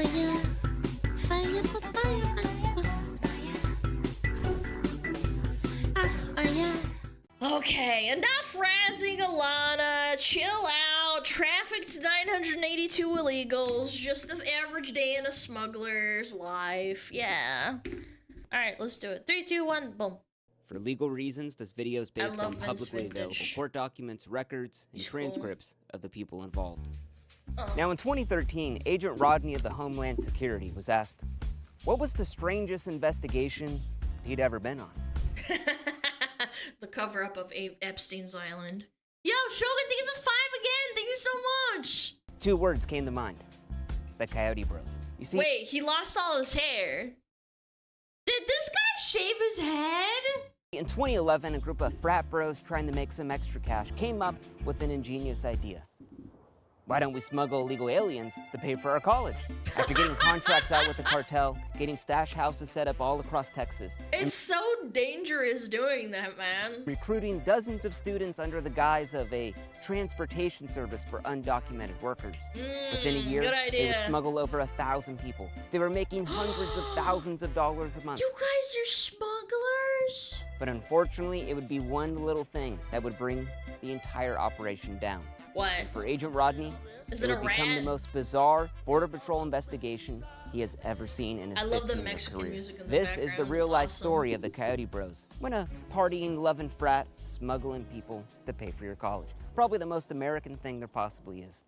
yeah. Fire, fire, yeah. Okay, enough razzing Alana. Chill out. Trafficked 982 illegals. Just the average day in a smuggler's life. Yeah. Alright, let's do it. 3, 2, 1, boom. For legal reasons, this video is based on love Vince publicly available Vintage. court documents, records, and He's cool. transcripts of the people involved. Now, in 2013, Agent Rodney of the Homeland Security was asked, what was the strangest investigation he'd ever been on? The cover-up of Epstein's Island. Yo, Shogun, thank you for the 5 again! Thank you so much! 2 words came to mind. The Coyote Bros. You see, Wait, he lost all his hair. Did this guy shave his head? in 2011, a group of frat bros trying to make some extra cash came up with an ingenious idea. Why don't we smuggle illegal aliens to pay for our college? After getting contracts out with the cartel, getting stash houses set up all across Texas, It's so dangerous doing that, man. recruiting dozens of students under the guise of a transportation service for undocumented workers. Within a year, good they idea. would smuggle over 1,000 people. They were making hundreds of thousands of dollars a month. You guys are smugglers? But unfortunately, it would be one little thing that would bring the entire operation down. What? For Agent Rodney, Is it it a would become the rat? most bizarre Border Patrol investigation he has ever seen in his I love the 15-year Mexican career. music in the This is the background, real-life it's awesome. story of the Coyote Bros. When a partying, loving frat smuggling people to pay for your college. Probably the most American thing there possibly is.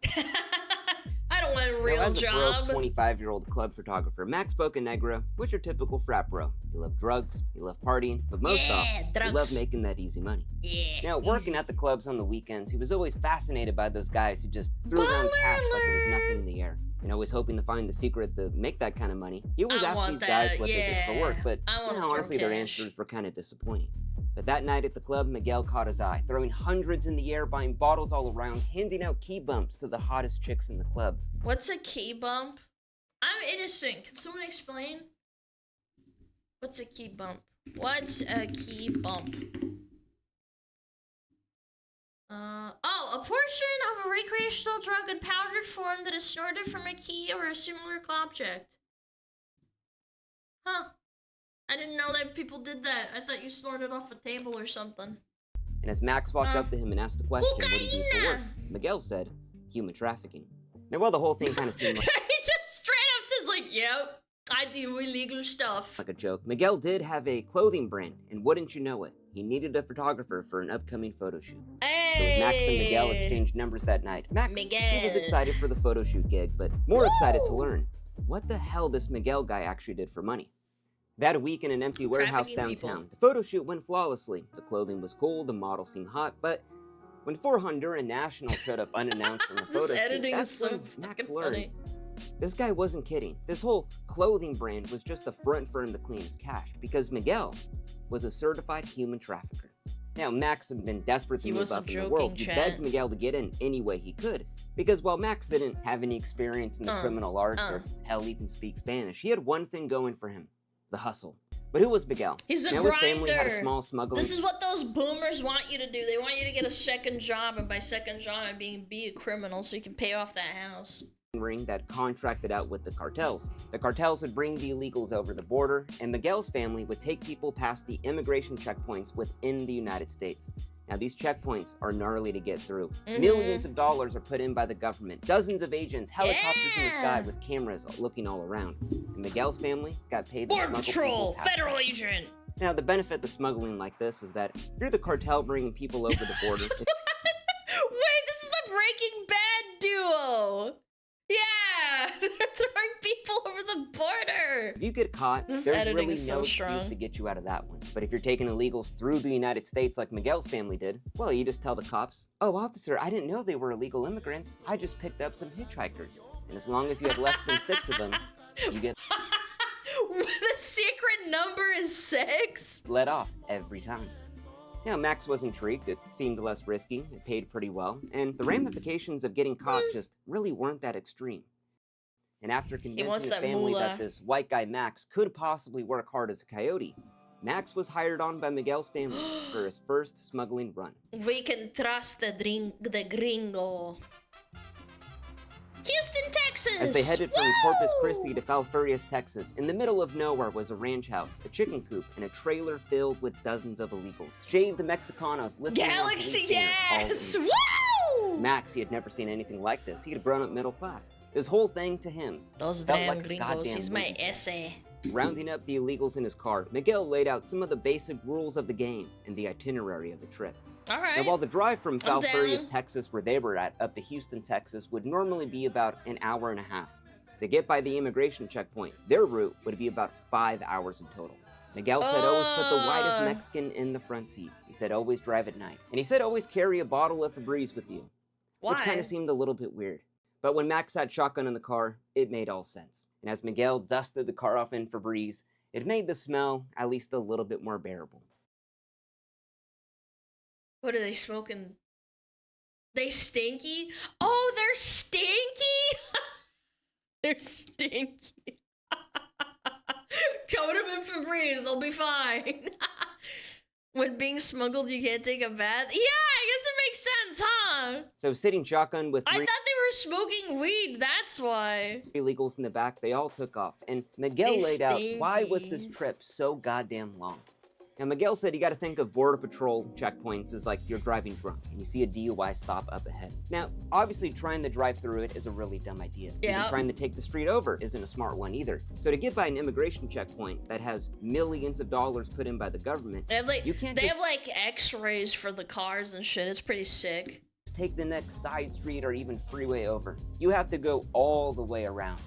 I don't want a real Now, as a job. broke 25-year-old club photographer, Max Bocanegra was your typical frat bro. You love drugs, you love partying, but most off, you drugs. love making that easy money. Yeah. Now, working at the clubs on the weekends, he was always fascinated by those guys who just threw around cash like it was nothing in the air. And always hoping to find the secret to make that kind of money. He always I asked want these guys that, what they did for work, but I wanna throw honestly, their cash. answers were kind of disappointing. But that night at the club, Miguel caught his eye, throwing hundreds in the air, buying bottles all around, handing out key bumps to the hottest chicks in the club. What's a key bump? I'm innocent. Can someone explain? What's a key bump? What's a key bump? Oh, a portion of a recreational drug in powdered form that is snorted from a key or a similar object. Huh. I didn't know that people did that. I thought you snorted off a table or something. And as Max walked up to him and asked the question, what do you do for work? Cocaine! Miguel said, human trafficking. Now, while the whole thing kind of seemed like He just straight up says like, yep, I do illegal stuff. a joke, Miguel did have a clothing brand, and wouldn't you know it, he needed a photographer for an upcoming photo shoot. So as Max and Miguel exchanged numbers that night, Max, he was Miguel. excited for the photo shoot gig, but more excited to Woo! learn what the hell this Miguel guy actually did for money. That a week in an empty warehouse Trafficking people. downtown. The photo shoot went flawlessly. The clothing was cool, the model seemed hot, but when 4 Honduran nationals showed up unannounced from the This photo shoot, editing is that's so when Max fucking learned funny. this guy wasn't kidding. This whole clothing brand was just a front for him to clean his cash, because Miguel was a certified human trafficker. Now, Max had been desperate to He move wasn't up in the joking, world. He chat. begged Miguel to get in any way he could, because while Max didn't have any experience in the criminal arts or hell even speak Spanish, he had one thing going for him: the hustle. But who was Miguel? He's a now, his family had a grinder. small smuggling. This is what those boomers want you to do. They want you to get a second job, and by second job, I mean be a criminal so you can pay off that house. Ring that contracted out with the cartels. The cartels would bring the illegals over the border, and Miguel's family would take people past the immigration checkpoints within the United States. Now, these checkpoints are gnarly to get through. Millions of dollars are put in by the government. Dozens of agents, helicopters in the sky Yeah. with cameras looking all around. And Miguel's family got paid to Border smuggle Patrol, people past federal that. agent. Now, the benefit to smuggling like this is that if you're the cartel bringing people over the border, Wait, this is the Breaking Bad duo. Yeah, they're throwing people over the border. if you get caught, This there's editing really is no so excuse strong. to get you out of that one. But if you're taking illegals through the United States like Miguel's family did, well, you just tell the cops, "Oh, officer, I didn't know they were illegal immigrants. I just picked up some hitchhikers." And as long as you have less than 6 of them, you get The secret number is 6? let off every time. Now, Max was intrigued. It seemed less risky, it paid pretty well, and the ramifications of getting caught just really weren't that extreme. And after convincing wants his that family moolah. that this white guy Max could possibly work hard as a coyote, Max was hired on by Miguel's family for his first smuggling run. We can trust the gringo. Houston, Texas! As they headed from Corpus Woo! Christi to Falfurrias, Texas, in the middle of nowhere was a ranch house, a chicken coop, and a trailer filled with dozens of illegals. Shaved Mexicanos listening Galaxy, on police banners, all yes! Woo! Max, he had never seen anything like this. He had grown up middle class. This whole thing to him Those felt damn like a gringos, goddamn he's my movie set. essay. Rounding up the illegals in his car, Miguel laid out some of the basic rules of the game and the itinerary of the trip. Alright. Now, while the drive from I'm Falfurrias, down. Texas, where they were at, up to Houston, Texas, would normally be about an hour and a half. To get by the immigration checkpoint, their route would be about 5 hours in total. Miguel said always put the whitest Mexican in the front seat. He said always drive at night. And he said always carry a bottle of Febreze with you. Why? Which kind of seemed a little bit weird. But when Max had shotgun in the car, it made all sense. And as Miguel dusted the car off in Febreze, it made the smell at least a little bit more bearable. What are they smoking? They stinky? Oh, they're stinky? They're stinky. Coat them in Febreze, I'll be fine. When being smuggled, you can't take a bath? Yeah, I guess it makes sense, huh? So sitting shotgun with I three thought they were smoking weed, that's why. illegals in the back, they all took off. And Miguel They laid out why was this stinky. trip so goddamn long. Now Miguel said you gotta think of Border Patrol checkpoints as like you're driving drunk and you see a DUI stop up ahead. Now, obviously trying to drive through it is a really dumb idea. Yeah. Even trying to take the street over isn't a smart one either. So to get by an immigration checkpoint that has millions of dollars put in by the government, They have like, you can't they just have like x-rays for the cars and shit, it's pretty sick. take the next side street or even freeway over. You have to go all the way around.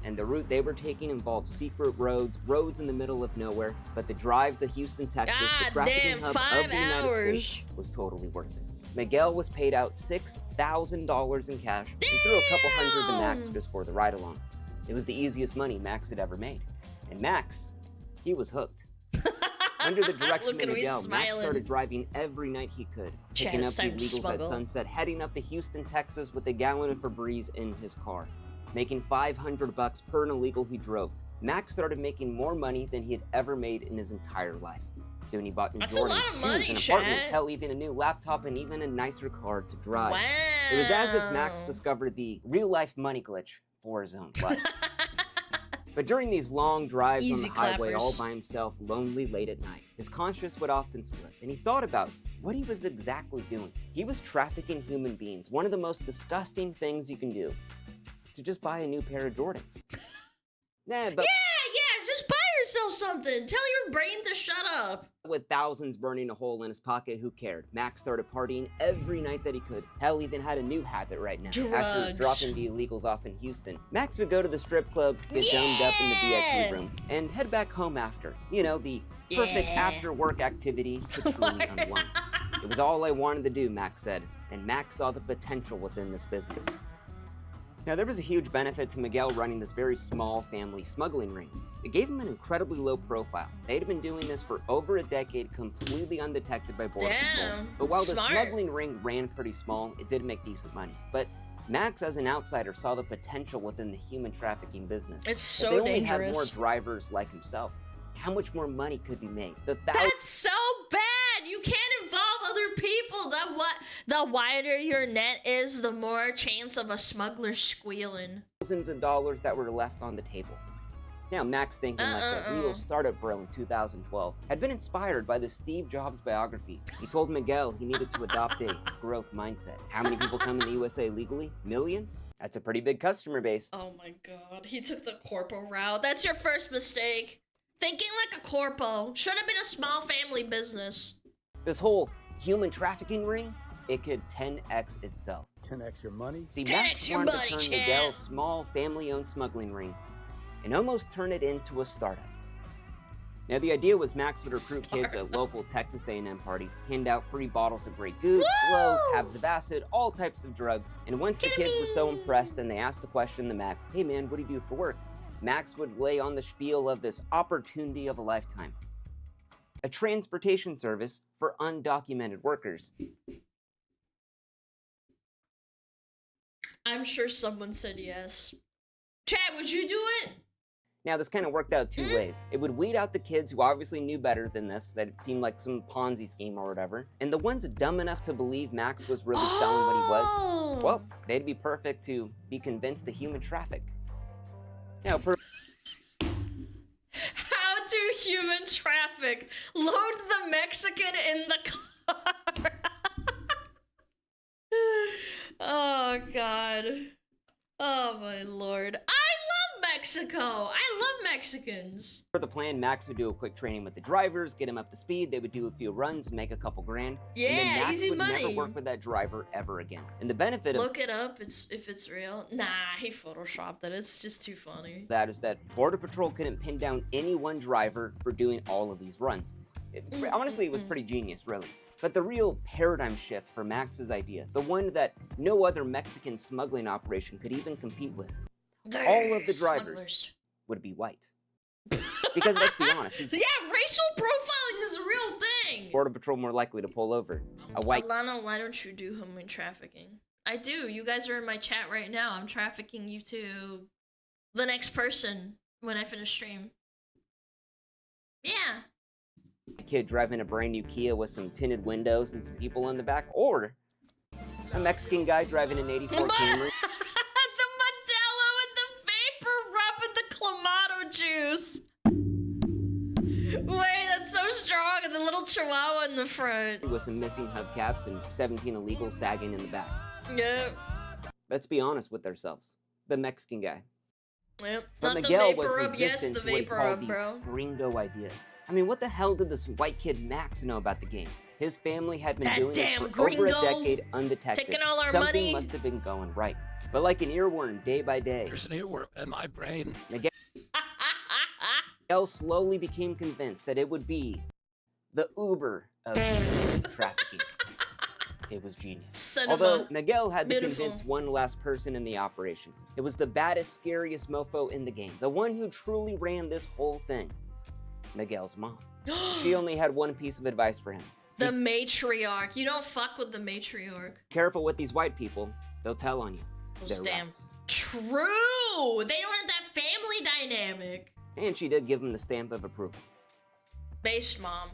And the route they were taking involved secret roads in the middle of nowhere, but the drive to Houston, Texas, the God trafficking damn, hub 5 of the United hours. States, was totally worth it. Miguel was paid out $6,000 in cash and threw a couple hundred to Max Damn. just for the ride along. It was the easiest money Max had ever made. And Max, he was hooked. Under the direction Look of at me Miguel, Max smiling. started driving every night he could, Chad, picking it's up the time to illegals at smuggle. sunset, heading up to Houston, Texas with a gallon of Febreze in his car. Making $500 per illegal he drove, Max started making more money than he had ever made in his entire life. Soon he bought new That's a Jordans, lot of shoes, money, an apartment, Chad. hell, even a new laptop, and even a nicer car to drive. Wow. It was as if Max discovered the real-life money glitch for his own life. But during these long drives Easy on the highway clappers. all by himself, lonely late at night, his conscience would often slip, and he thought about what he was exactly doing. He was trafficking human beings, one of the most disgusting things you can do, to just buy a new pair of Jordans. Nah, but Yeah, just buy yourself something. Tell your brain to shut up. with thousands burning a hole in his pocket, who cared? Max started partying every night that he could. Hell, even had a new habit right now. After Drugs. dropping the illegals off in Houston, Max would go to the strip club, get domed up in the Yeah. VIP room, and head back home after. You know, the perfect Yeah. after-work activity to truly unwind. It was all I wanted to do, Max said, and Max saw the potential within this business. Now, there was a huge benefit to Miguel running this very small family smuggling ring. It gave him an incredibly low profile. They'd been doing this for over a decade, completely undetected by Border Patrol. Damn, But while the smart. smuggling ring ran pretty small, it did make decent money. But Max, as an outsider, saw the potential within the human trafficking business. It's If so they only dangerous. had more drivers like himself, how much more money could be made? The thousands That's so bad. You can't involve other people. The wider your net is, the more chance of a smuggler squealing. of dollars that were left on the table. Now, Max, thinking like a real startup bro in 2012, had been inspired by the Steve Jobs biography. He told Miguel he needed to adopt a growth mindset. How many people come in the USA legally? Millions? That's a pretty big customer base. Oh my god, he took the corpo route. That's your first mistake. Thinking like a corpo. Should have been a small family business. This whole human trafficking ring, it could 10x itself. 10x your money. See, 10x Max your wanted money, to turn Chad. Miguel's small family-owned smuggling ring and almost turn it into a startup. Now, the idea was Max would recruit kids at local Texas A&M parties, hand out free bottles of Grey Goose, glow, Woo! tabs of acid, all types of drugs. And once the kids were so impressed and they asked the question to Max, "Hey man, what do you do for work?" Max would lay on the spiel of this opportunity of a lifetime. A transportation service for undocumented workers. I'm sure someone said yes. Chad, would you do it? Now, this kind of worked out two ways. It would weed out the kids who obviously knew better than this, that it seemed like some Ponzi scheme or whatever, and the ones dumb enough to believe Max was really selling what he was, well, they'd be perfect to be convinced to human traffic. Now, How to human traffic. Load the Mexican in the car. Oh, God. Oh, my Lord. I love Mexico. I love Mexicans. For the plan, Max would do a quick training with the drivers, get him up to speed, they would do a few runs, make a couple grand, Yeah, and then Max easy would money. never work with that driver ever again. And the benefit of Look it up if it's real. Nah, he photoshopped it. It's just too funny. that is that Border Patrol couldn't pin down any one driver for doing all of these runs. Honestly, it was pretty genius, really. But the real paradigm shift for Max's idea, the one that no other Mexican smuggling operation could even compete with, all of the drivers Smugglers. would be white. Because let's be honest, who's Yeah, racial profiling is a real thing. Border Patrol more likely to pull over? A white. Alana, why don't you do human trafficking? I do. You guys are in my chat right now. I'm trafficking you to the next person when I finish stream. Yeah. Kid driving a brand new Kia with some tinted windows and some people in the back, or a Mexican guy driving an 84 Camry. The Modelo and the vapor rubbing the Clamato juice. Wait, that's so strong. And the little chihuahua in the front. With some missing hubcaps and 17 illegals sagging in the back. Yep. Let's be honest with ourselves. The Mexican guy. Yep. But Not Miguel the was vapor rub. Yes, resistant the to what he vapor called rub, these bro. gringo ideas. I mean, what the hell did this white kid Max know about the game? His family had been That doing this damn for over a gringo. decade undetected. Taking all our Something money. must have been going right. But like an earworm day by day, There's an earworm in my brain. Miguel slowly became convinced that it would be the Uber of trafficking. It was genius. Cinema. Although Miguel had to Beautiful. convince one last person in the operation. It was the baddest, scariest mofo in the game. The one who truly ran this whole thing. Miguel's mom. She only had one piece of advice for him. The matriarch. You don't fuck with the matriarch. Careful with these white people. They'll tell on you. Those They're damn. rats. True. They don't have that family dynamic. And she did give him the stamp of approval. Based mom.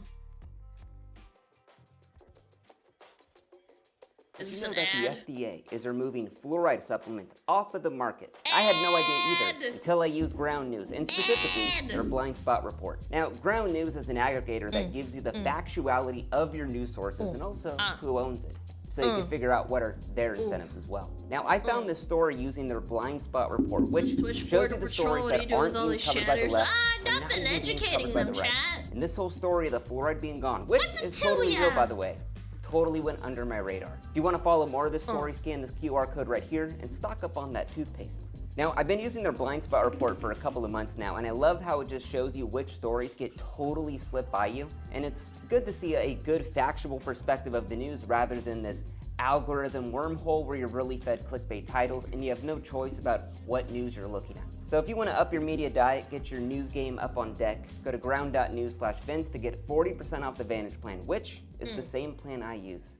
Is this You know an that ad? the FDA is removing fluoride supplements off of the market. I had no idea either Ad! until I used Ground News, and specifically Ad! their blind spot report. Now, Ground News is an aggregator that gives you the factuality of your news sources and also who owns it, so you can figure out what are their incentives as well. Now, I found this story using their blind spot report, which This Twitch shows Border you the Patrol, stories what do that you do aren't with all being these covered by the shatters? left. Ah, and not nothing, even being educating covered by them, the right. chat. And this whole story of the fluoride being gone, which What's it is to totally ya? real, by the way, totally went under my radar. If you want to follow more of this story, scan this QR code right here and stock up on that toothpaste. Now, I've been using their blind spot report for a couple of months now, and I love how it just shows you which stories get totally slipped by you. And it's good to see a good factual perspective of the news rather than this algorithm wormhole where you're really fed clickbait titles and you have no choice about what news you're looking at. So if you want to up your media diet, get your news game up on deck, go to ground.news/Vince to get 40% off the Vantage plan, which is the same plan I use.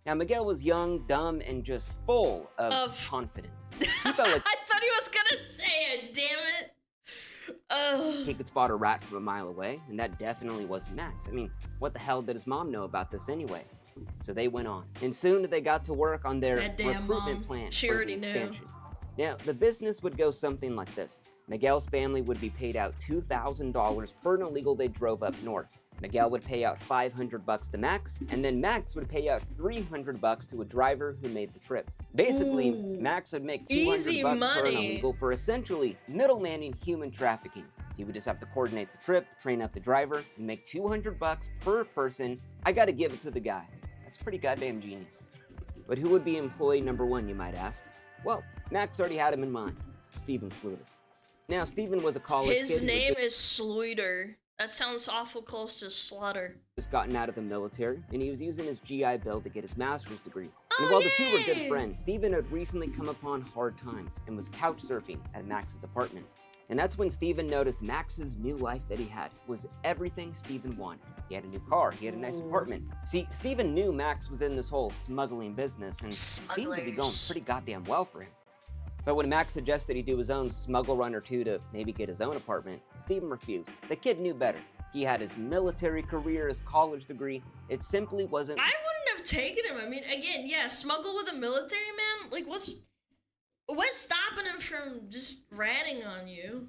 Now, Miguel was young, dumb, and just full of confidence. He felt like I thought he was gonna say it, damn it. Ugh. he could spot a rat from a mile away, and that definitely wasn't Max. I mean, what the hell did his mom know about this anyway? So they went on, and soon they got to work on their That damn recruitment mom. plan She for the already knew. expansion. Now, the business would go something like this. Miguel's family would be paid out $2,000 per an illegal they drove up north. Miguel would pay out $500 to Max, and then Max would pay out $300 to a driver who made the trip. Basically, Ooh. Max would make Easy $200 per an money. illegal for essentially middlemaning human trafficking. He would just have to coordinate the trip, train up the driver, and make $200 per person. I gotta give it to the guy. That's pretty goddamn genius. But who would be employee number one, you might ask? Well, Max already had him in mind, Steven Sluter. Now, Steven was a college kid His who name is Sluiter. That sounds awful close to slaughter. just gotten out of the military, and he was using his GI Bill to get his master's degree. And Oh, while the two were good yay! friends, Steven had recently come upon hard times and was couch surfing at Max's apartment. And that's when Steven noticed Max's new life that he had was everything Steven wanted. He had a new car, he had a nice Ooh. apartment. See, Steven knew Max was in this whole smuggling business and seemed to be going Smugglers. pretty goddamn well for him. But when Max suggested he do his own smuggle run or two to maybe get his own apartment, Steven refused. The kid knew better. He had his military career, his college degree. It simply wasn't— I wouldn't have taken him. I mean, again, yeah, smuggle with a military man? Like, what's stopping him from just ratting on you?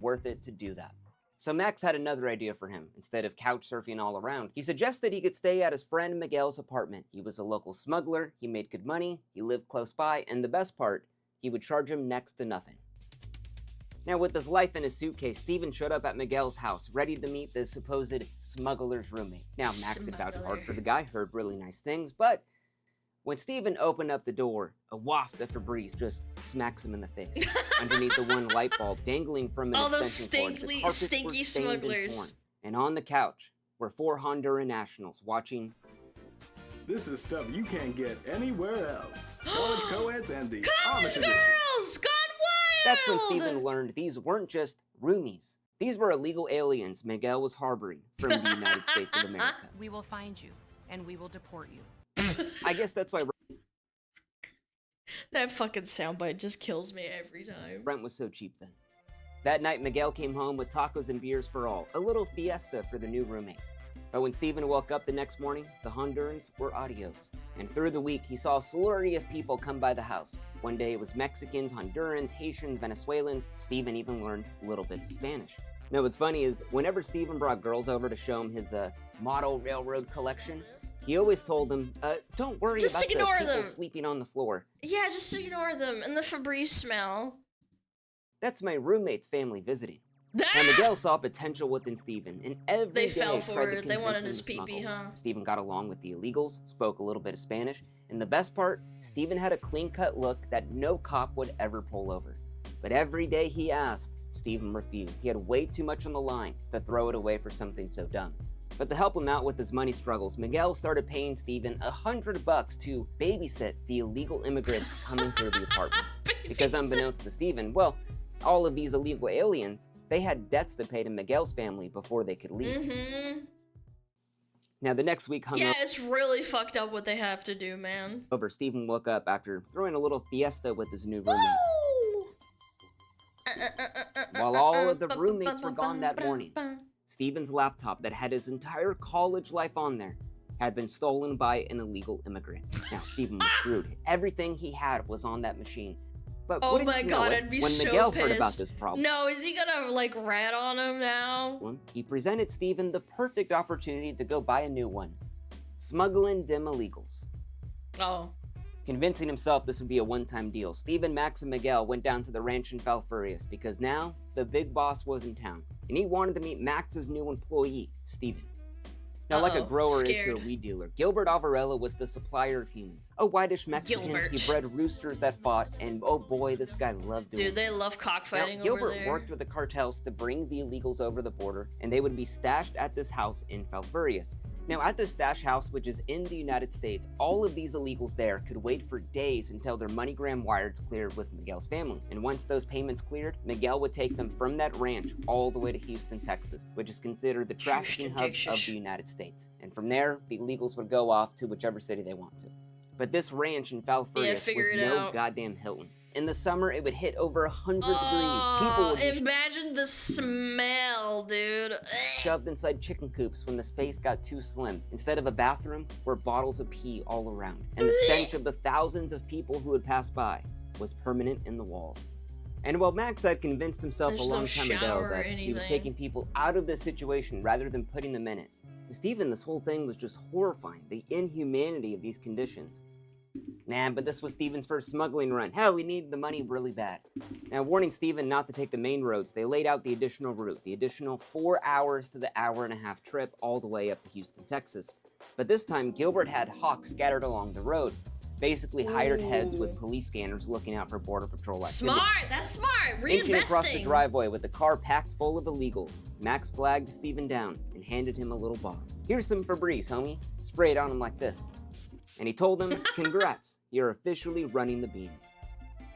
worth it to do that. So Max had another idea for him. Instead of couch surfing all around, he suggested he could stay at his friend Miguel's apartment. He was a local smuggler, he made good money, he lived close by, and the best part, he would charge him next to nothing. Now, with his life in his suitcase, Steven showed up at Miguel's house, ready to meet the supposed smuggler's roommate. Now, Max had vouched hard for the guy, heard really nice things, but when Steven opened up the door, a waft of Febreze just smacks him in the face. Underneath the one light bulb dangling from an all those extension cord, the carpets were stinky stained and smugglers. torn. And on the couch were 4 Honduran nationals watching. This is stuff you can't get anywhere else. College co-eds and the College Amish edition. girls gone wild! That's when Steven learned these weren't just roomies. These were illegal aliens Miguel was harboring from the United States of America. We will find you, and we will deport you. I guess that's why That fucking soundbite just kills me every time. rent was so cheap then. That night, Miguel came home with tacos and beers for all, a little fiesta for the new roommate. But when Steven woke up the next morning, the Hondurans were adios. And through the week, he saw a slurry of people come by the house. One day it was Mexicans, Hondurans, Haitians, Venezuelans. Steven even learned little bits of Spanish. Now, what's funny is whenever Steven brought girls over to show him his model railroad collection, he always told them, don't worry Just about the ignore people them. sleeping on the floor. Yeah, just ignore them and the Febreze smell. That's my roommate's family visiting. Ah! Now, Miguel saw potential within Steven, and every They day fell tried for to it. They convince wanted him his to pee-pee, smuggle. huh? Steven got along with the illegals, spoke a little bit of Spanish, and the best part, Steven had a clean-cut look that no cop would ever pull over. But every day he asked, Steven refused. He had way too much on the line to throw it away for something so dumb. But to help him out with his money struggles, Miguel started paying Steven $100 to babysit the illegal immigrants coming through the apartment. Because unbeknownst to Steven, well, all of these illegal aliens, they had debts to pay to Miguel's family before they could leave. Mm-hmm. Now, the next week hung Yeah, it's really fucked up what they have to do, man. over, Steven woke up after throwing a little fiesta with his new roommates. While all of the roommates were gone that morning, Steven's laptop that had his entire college life on there had been stolen by an illegal immigrant. Now, Steven was screwed. Everything he had was on that machine. But Oh wouldn't my you know god, it, I'd be when so Miguel pissed. heard about this problem, No, is he gonna, like, rat on him now? he presented Steven the perfect opportunity to go buy a new one. Smuggling dim illegals. Oh. Convincing himself this would be a one-time deal, Steven, Max, and Miguel went down to the ranch in Falfurrias because now the big boss was in town, and he wanted to meet Max's new employee, Steven. Now, like a Uh-oh, grower is to a scared. weed dealer, Gilbert Alvarella was the supplier of humans. A whitish Mexican, Gilbert. he bred roosters that fought, and oh boy, this guy loved doing Dude, it. they love Now, cockfighting over Gilbert there. worked with the cartels to bring the illegals over the border, and they would be stashed at this house in Falfurrias. Now, at this stash house, which is in the United States, all of these illegals there could wait for days until their MoneyGram wires cleared with Miguel's family. And once those payments cleared, Miguel would take them from that ranch all the way to Houston, Texas, which is considered the trafficking hub of the United States. And from there, the illegals would go off to whichever city they want to. But this ranch in Falfurrias figure was it no out. goddamn Hilton. In the summer, it would hit over 100 degrees. People would be imagine the smell, dude. shoved inside chicken coops when the space got too slim. Instead of a bathroom, were bottles of pee all around. And the stench of the thousands of people who would pass by was permanent in the walls. And while Max had convinced himself There's a no long time ago shower or that he was anything. taking people out of this situation rather than putting them in it, to Steven, this whole thing was just horrifying, the inhumanity of these conditions. Nah, but this was Steven's first smuggling run. Hell, he needed the money really bad. Now, warning Steven not to take the main roads, they laid out the additional route, the additional 4 hours to the hour-and-a-half trip all the way up to Houston, Texas. But this time, Gilbert had hawks scattered along the road, basically hired heads with police scanners looking out for Border Patrol activity. Smart, that's smart. Inching across the Reinvesting. driveway with the car packed full of illegals, Max flagged Steven down and handed him a little bottle. Here's some Febreze, homie. Spray it on him like this. And he told him, congrats, you're officially running the beans.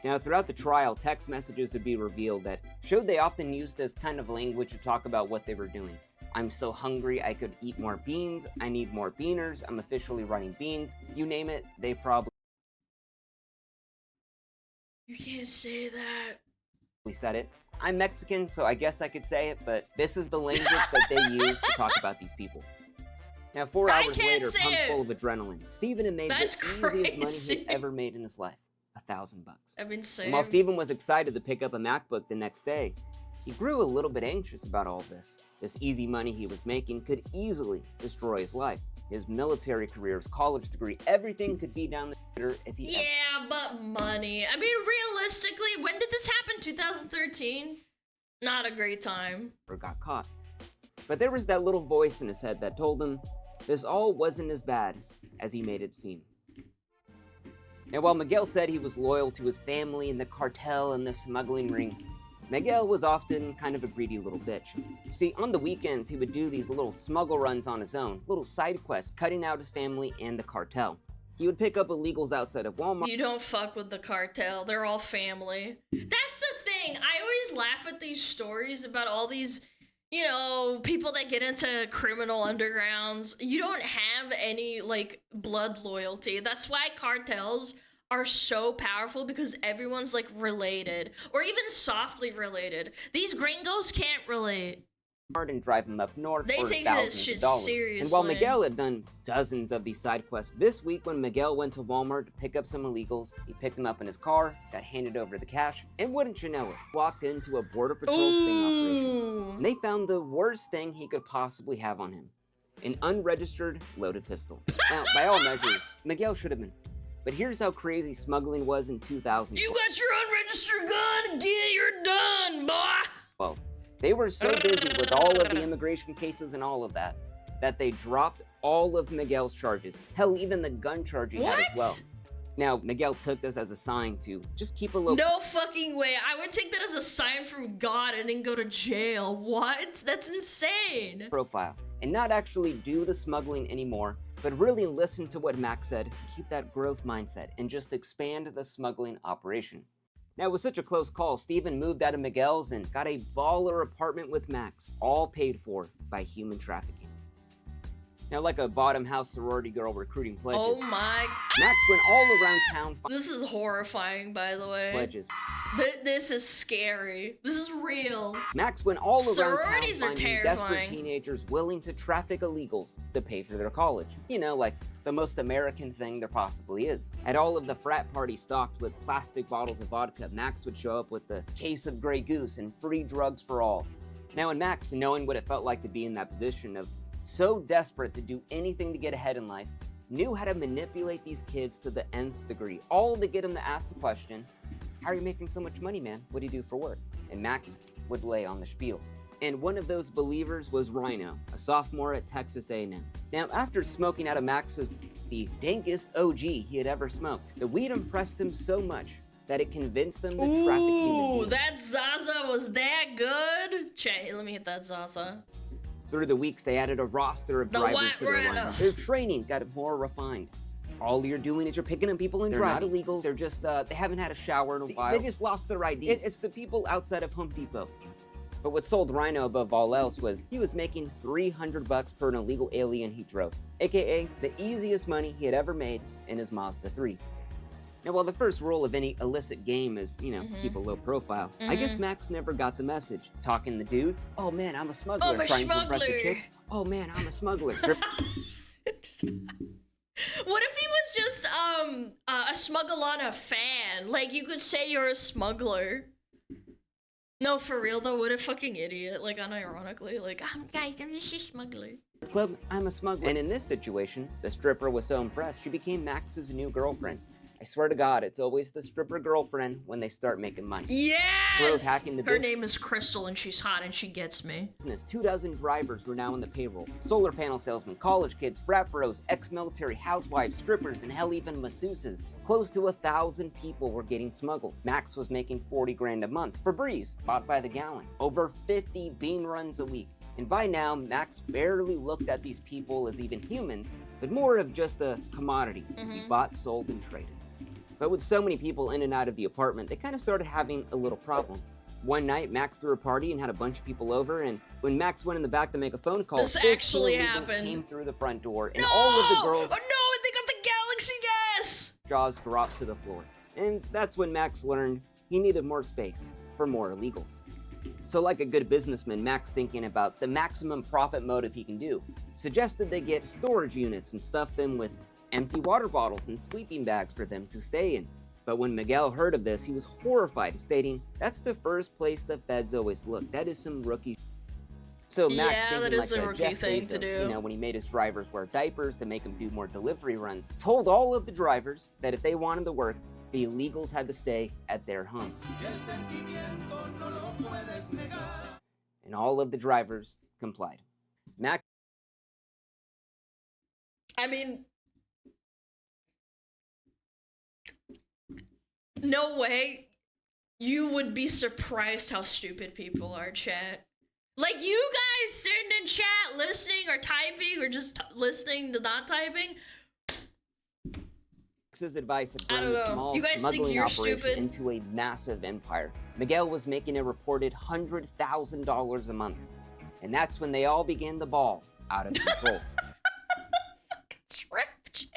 Now, throughout the trial, text messages would be revealed that showed they often used this kind of language to talk about what they were doing. I'm so hungry I could eat more beans, I need more beaners, I'm officially running beans, you name it, they probably. You can't say that. We said it. I'm Mexican, so I guess I could say it, but this is the language that they use to talk about these people. Now, 4 I hours can't later, say pumped it. full of adrenaline, Steven had made That's the easiest money crazy. he'd ever made in his life. $1,000. I mean, And same. while Steven was excited to pick up a MacBook the next day, he grew a little bit anxious about all this. This easy money he was making could easily destroy his life. His military career, his college degree, everything could be down the shitter if he Yeah, but money. I mean, realistically, when did this happen? 2013? Not a great time. ever got caught. But there was that little voice in his head that told him this all wasn't as bad as he made it seem. Now, while Miguel said he was loyal to his family and the cartel and the smuggling ring, Miguel was often kind of a greedy little bitch. You see, on the weekends, he would do these little smuggle runs on his own, little side quests, cutting out his family and the cartel. He would pick up illegals outside of Walmart. You don't fuck with the cartel. They're all family. That's the thing. I always laugh at these stories about all these, you know, people that get into criminal undergrounds. You don't have any, like, blood loyalty. That's why cartels are so powerful, because everyone's, like, related. Or even softly related. These gringos can't relate. And drive him up north They for take thousands this shit of dollars. seriously. And while Miguel had done dozens of these side quests, this week when Miguel went to Walmart to pick up some illegals, he picked them up in his car, got handed over the cash, and wouldn't you know it, walked into a Border Patrol sting operation. Ooh. And they found the worst thing he could possibly have on him, an unregistered loaded pistol. Now, by all measures, Miguel should have been. But here's how crazy smuggling was in 2012. You got your unregistered gun? Yeah, you're done, boy. They were so busy with all of the immigration cases and all of that, that they dropped all of Miguel's charges. Hell, even the gun charge he had as What? well. Now, Miguel took this as a sign to just keep a low No fucking way. I would take that as a sign from God and then go to jail. What? That's insane. profile and not actually do the smuggling anymore, but really listen to what Max said, keep that growth mindset, and just expand the smuggling operation. Now, with such a close call, Steven moved out of Miguel's and got a baller apartment with Max, all paid for by human trafficking. Now, like a bottom house sorority girl recruiting pledges, Oh my. Max went all around town This is horrifying, by the way. pledges. This is scary. This is real. Max went all around town Sororities are finding desperate terrifying. teenagers willing to traffic illegals to pay for their college. You know, like the most American thing there possibly is. At all of the frat parties stocked with plastic bottles of vodka, Max would show up with the case of Grey Goose and free drugs for all. Now, in Max, knowing what it felt like to be in that position of so desperate to do anything to get ahead in life, knew how to manipulate these kids to the nth degree, all to get them to ask the question, how are you making so much money, man? What do you do for work? And Max would lay on the spiel. And one of those believers was Rhino, a sophomore at Texas A&M. Now, after smoking out of Max's the dankest OG he had ever smoked, the weed impressed him so much that it convinced them to traffic human Ooh, beings. that Zaza was that good? Chat, let me hit that Zaza. Through the weeks, they added a roster of The drivers White to their Rhino. lineup. Their training got more refined. All you're doing is you're picking up people and they're not illegals. They're just, they haven't had a shower in a while. They just lost their IDs. It's the people outside of Home Depot. But what sold Rhino above all else was he was making $300 per an illegal alien he drove, aka the easiest money he had ever made in his Mazda 3. Now, while the first rule of any illicit game is, you know, keep a low profile, I guess Max never got the message. Talking the dudes, oh man, I'm a smuggler. I'm a Trying to impress a smuggler. chick, oh man, I'm a smuggler. Strip- What if he was just a SmugAlana fan? Like, you could say you're a smuggler. No, for real though, what a fucking idiot. Like, unironically, like, guys, I'm just a smuggler. Club, I'm a smuggler. And in this situation, the stripper was so impressed, she became Max's new girlfriend. I swear to God, it's always the stripper girlfriend when they start making money. Growth Yes! hacking the Her name is Crystal and she's hot and she gets me. business. 24 drivers were now on the payroll. Solar panel salesmen, college kids, frat bros, ex-military, housewives, strippers, and hell, even masseuses. Close to 1,000 people were getting smuggled. Max was making 40 grand a month. Febreze, bought by the gallon. Over 50 bean runs a week. And by now, Max barely looked at these people as even humans, but more of just a commodity to be bought, sold, and traded. But with so many people in and out of the apartment, they kind of started having a little problem. One night, Max threw a party and had a bunch of people over, and when Max went in the back to make a phone call, This 15 actually illegals happened. came through the front door, and No! all of the girls' Oh no, they got the Galaxy gas! jaws dropped to the floor. And that's when Max learned he needed more space for more illegals. So like a good businessman, Max, thinking about the maximum profit motive he can do, suggested they get storage units and stuff them with empty water bottles and sleeping bags for them to stay in. But when Miguel heard of this, he was horrified, stating, "That's the first place the feds always look. That is some rookie." So Max, Yeah, thinking that like is a a rookie Jeff thing Bezos, to do. you know, when he made his drivers wear diapers to make them do more delivery runs, told all of the drivers that if they wanted to work, the illegals had to stay at their homes. And all of the drivers complied. Max I mean, no way. You would be surprised how stupid people are, chat. Like, you guys sitting in chat, listening or typing, or just listening to not typing. Max's advice had I grown don't the know. small You guys think smuggling you're operation stupid? into a massive empire. Miguel was making a reported $100,000 a month. And that's when they all began to ball out of control. Trip chain.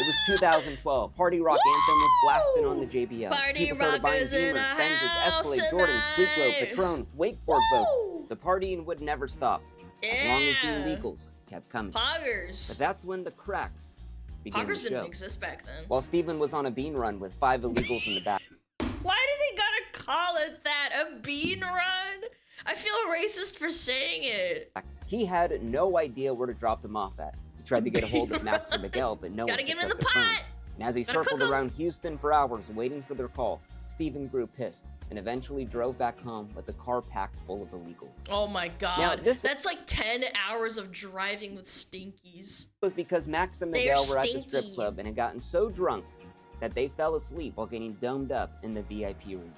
It was 2012. Party Rock Anthem was blasting on the JBL. Party People started Rock buying is in Beamers, the Benzes, house Escalade, Jordans, Clicquot, tonight. Patron, wakeboard boats. Woo! The partying would never stop, as long as the Yeah. illegals kept coming. But Poggers. that's when the cracks began Poggers to didn't show. exist back then. While Steven was on a bean run with 5 illegals in the back. Why do they gotta call it that? A bean run? I feel racist for saying it. He had no idea where to drop them off at. He tried to get a hold of Max or Miguel, but no one Gotta get picked him in up the their phone. pot. And as he Gotta circled cook 'em. around Houston for hours waiting for their call, Steven grew pissed and eventually drove back home with the car packed full of illegals. Oh my god. Now, this- That's like 10 hours of driving with stinkies. It was because Max and They're Miguel were at the strip stinky. club and had gotten so drunk that they fell asleep while getting domed up in the VIP room.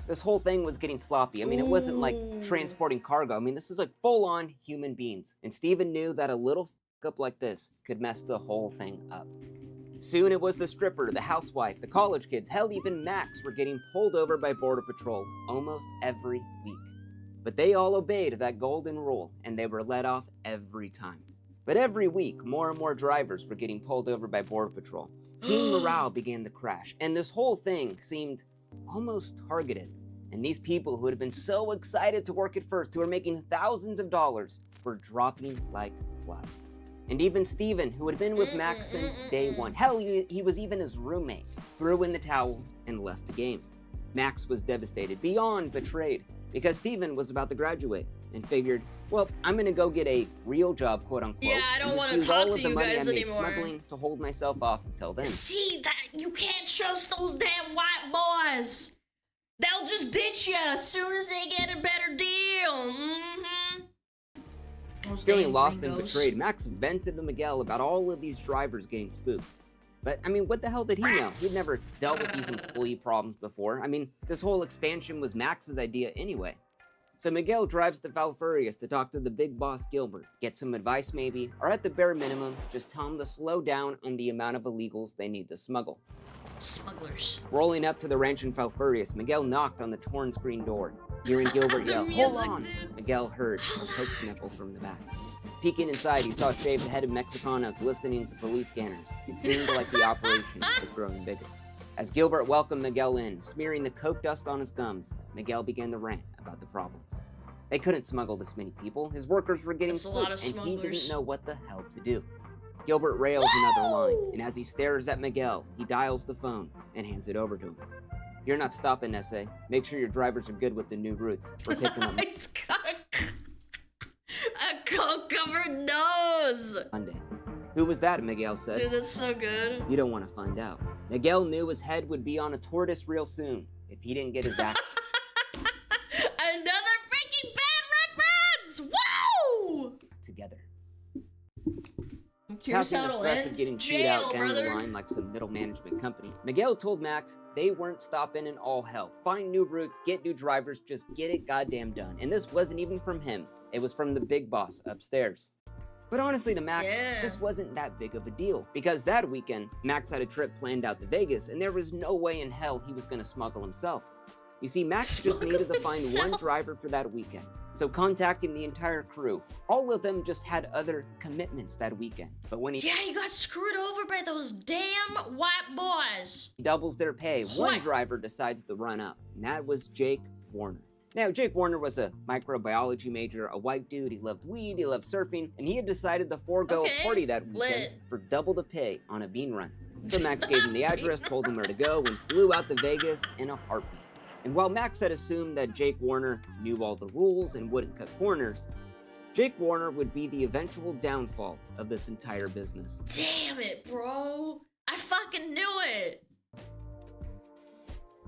This whole thing was getting sloppy. I mean, it wasn't like Ooh. transporting cargo. I mean, this is like full-on human beings. And Steven knew that a little up like this could mess the whole thing up. Soon it was the stripper, the housewife, the college kids, hell, even Max were getting pulled over by Border Patrol almost every week. But they all obeyed that golden rule, and they were let off every time. But every week, more and more drivers were getting pulled over by Border Patrol. Team morale began to crash, and this whole thing seemed almost targeted. And these people who had been so excited to work at first, who were making thousands of dollars, were dropping like flies. And even Steven, who had been with Max since day one, hell, he was even his roommate, threw in the towel and left the game. Max was devastated, beyond betrayed, because Steven was about to graduate and figured, well, I'm gonna go get a real job, quote unquote. Yeah, I don't and just wanna use talk all to of the you money guys I made anymore. smuggling to hold myself off until then. See, that you can't trust those damn white boys. They'll just ditch you as soon as they get a better deal. Those Feeling damn lost and gringos. betrayed, Max vented to Miguel about all of these drivers getting spooked. But, I mean, what the hell did he know? He'd never dealt with these employee problems before. I mean, this whole expansion was Max's idea anyway. So Miguel drives to Valfurious to talk to the big boss Gilbert, get some advice maybe, or at the bare minimum, just tell him to slow down on the amount of illegals they need to smuggle. Smugglers. Rolling up to the ranch in Falfurious, Miguel knocked on the torn screen door. Hearing Gilbert The yell, music, "Hold on!" dude. Miguel heard a hook sniffle from the back. Peeking inside, he saw shaved-headed Mexicanos listening to police scanners. It seemed like the operation was growing bigger. As Gilbert welcomed Miguel in, smearing the coke dust on his gums, Miguel began to rant about the problems. They couldn't smuggle this many people. His workers were getting That's a lot spooked, of and he smugglers. didn't know what the hell to do. Gilbert rails another line, and as he stares at Miguel, he dials the phone and hands it over to him. "You're not stopping, SA. Make sure your drivers are good with the new routes. We're picking them He's got a coke-covered nose. Monday." "Who was that?" Miguel said. Dude, that's so good. "You don't want to find out." Miguel knew his head would be on a tortoise real soon if he didn't get his act Another Breaking Bad reference! Whoa! together. Here's Passing how the it'll stress end. of getting chewed Jail, out down brother. the line like some middle management company, Miguel told Max they weren't stopping in all hell. Find new routes, get new drivers, just get it goddamn done. And this wasn't even from him. It was from the big boss upstairs. But honestly to Max, Yeah. this wasn't that big of a deal. Because that weekend, Max had a trip planned out to Vegas, and there was no way in hell he was going to smuggle himself. You see, Max just Smuggle needed to find one himself. driver for that weekend. so contacting the entire crew. All of them just had other commitments that weekend. But when he Yeah, you got screwed over by those damn white boys. doubles their pay, one What? driver decides to run up, and that was Jake Warner. Now, Jake Warner was a microbiology major, a white dude. He loved weed, he loved surfing, and he had decided to forego Okay, a party that weekend lit. for double the pay on a bean run. So Max gave him the address, told him where to go, and flew out to Vegas in a heartbeat. And while Max had assumed that Jake Warner knew all the rules and wouldn't cut corners, Jake Warner would be the eventual downfall of this entire business. Damn it, bro. I fucking knew it.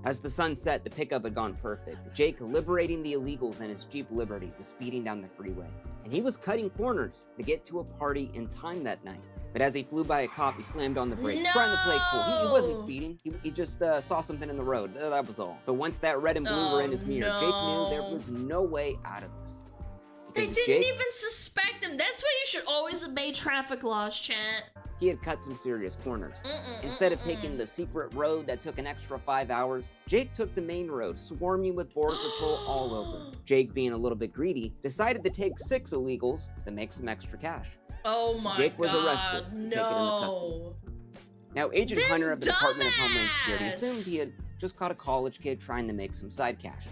As the sun set, the pickup had gone perfect. Jake, liberating the illegals in his Jeep Liberty, was speeding down the freeway. And he was cutting corners to get to a party in time that night. But as he flew by a cop, he slammed on the brakes, trying to play cool. He wasn't speeding. He just saw something in the road. That was all. But once that red and blue were in his mirror, Jake knew there was no way out of this. They Because didn't Jake, even suspect him. That's why you should always obey traffic laws, chat. he had cut some serious corners. Instead of taking the secret road that took an extra 5 hours, Jake took the main road, swarming with border patrol all over. Jake, being a little bit greedy, decided to take 6 illegals to make some extra cash. Oh my god. Jake was arrested and taken into custody. Now, Agent This Hunter of the Department of Homeland Security dumbass! assumed he had just caught a college kid trying to make some side cash.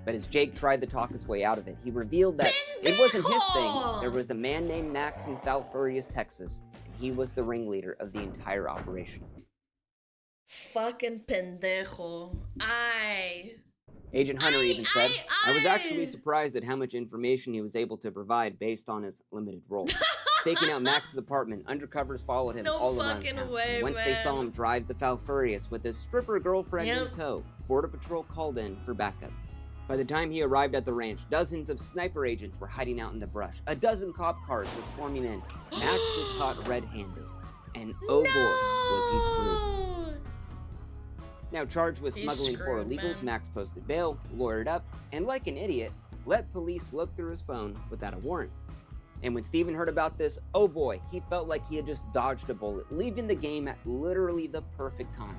But as Jake tried to talk his way out of it, he revealed that it wasn't his thing. Pendejo! There was a man named Max in Falfurrias, Texas, and he was the ringleader of the entire operation. Fucking pendejo. Agent Hunter even said, I was actually I- surprised at how much information he was able to provide based on his limited role. Staking out Max's apartment, undercovers followed him No all around fucking town. way, Once they saw man. him drive to Falfurrias with his stripper girlfriend in Yep. tow, Border Patrol called in for backup. By the time he arrived at the ranch, dozens of sniper agents were hiding out in the brush. A dozen cop cars were swarming in. Max was caught red-handed. And oh boy, was he screwed. Now charged with He's smuggling 4 screwed, illegals, man. Max posted bail, lawyered up, and like an idiot, let police look through his phone without a warrant. And when Steven heard about this, oh boy, he felt like he had just dodged a bullet, leaving the game at literally the perfect time.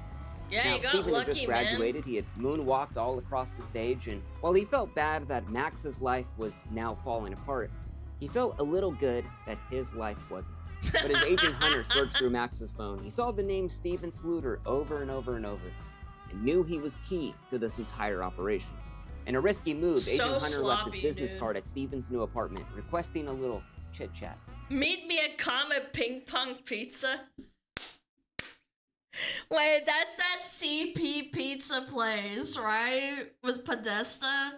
Yeah, Now, you got Steven had lucky, just graduated, he had moonwalked all across the stage, and while he felt bad that Max's life was now falling apart, he felt a little good that his life wasn't. But as Agent Hunter searched through Max's phone, he saw the name Steven Sluter over and over and over, and knew he was key to this entire operation. In a risky move, So Agent Hunter left his sloppy, business dude. card at Steven's new apartment, requesting a little chit-chat. Meet me at Comet Ping Pong Pizza. Wait, that's that CP pizza place, right? With Podesta?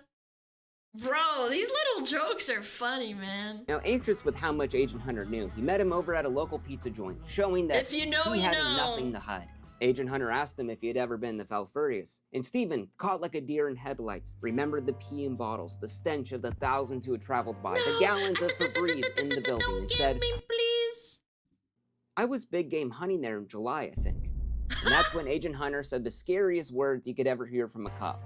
Bro, these little jokes are funny, man. Now, anxious with how much Agent Hunter knew, he met him over at a local pizza joint, showing that If you know, he you had know. nothing to hide. Agent Hunter asked him if he had ever been to Falfurrias, and Steven, caught like a deer in headlights, remembered the pee in bottles, the stench of the thousands who had traveled by, the gallons of Febreze in the building, Don't and get said, me, please. I was big game hunting there in July, I think. And that's when Agent Hunter said the scariest words you could ever hear from a cop.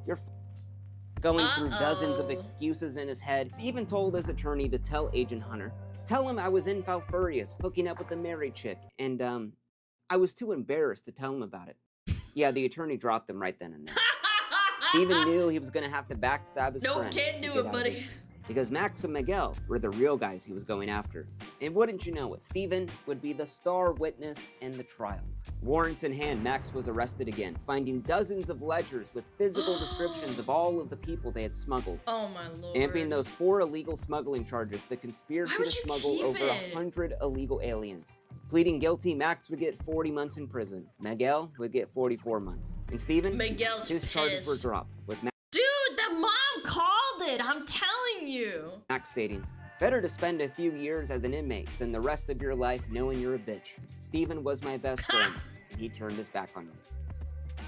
You're f***ed. Going through dozens of Uh-oh. excuses in his head, he even told his attorney to tell Agent Hunter, tell him I was in Falfurrias, hooking up with a married chick, and I was too embarrassed to tell him about it. Yeah, the attorney dropped him right then and there. Steven knew he was gonna have to backstab his Nope, friend. can't to do get it, out of buddy. this, because Max and Miguel were the real guys he was going after. And wouldn't you know it, Steven would be the star witness in the trial. Warrants in hand, Max was arrested again, finding dozens of ledgers with physical descriptions of all of the people they had smuggled. Oh my lord. Amping those 4 illegal smuggling charges, the Why conspiracy would to you smuggle keep over it? 100 illegal aliens. Pleading guilty, Max would get 40 months in prison. Miguel would get 44 months. And Steven, Miguel's his charges were pissed. dropped, with Dude, the mom called it. I'm telling you. Max stating, better to spend a few years as an inmate than the rest of your life knowing you're a bitch. Steven was my best friend, and he turned his back on me.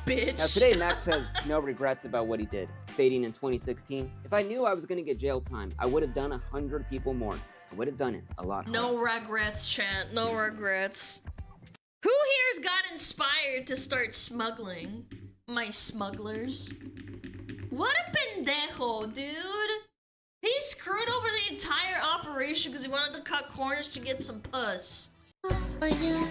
Bitch. Now today, Max has no regrets about what he did, stating in 2016, if I knew I was gonna get jail time, I would have done 100 people more. I would have done it a lot harder. No regrets, chat. No regrets. Who here's got inspired to start smuggling? My smugglers. What a pendejo, dude. He screwed over the entire operation because he wanted to cut corners to get some puss. For you.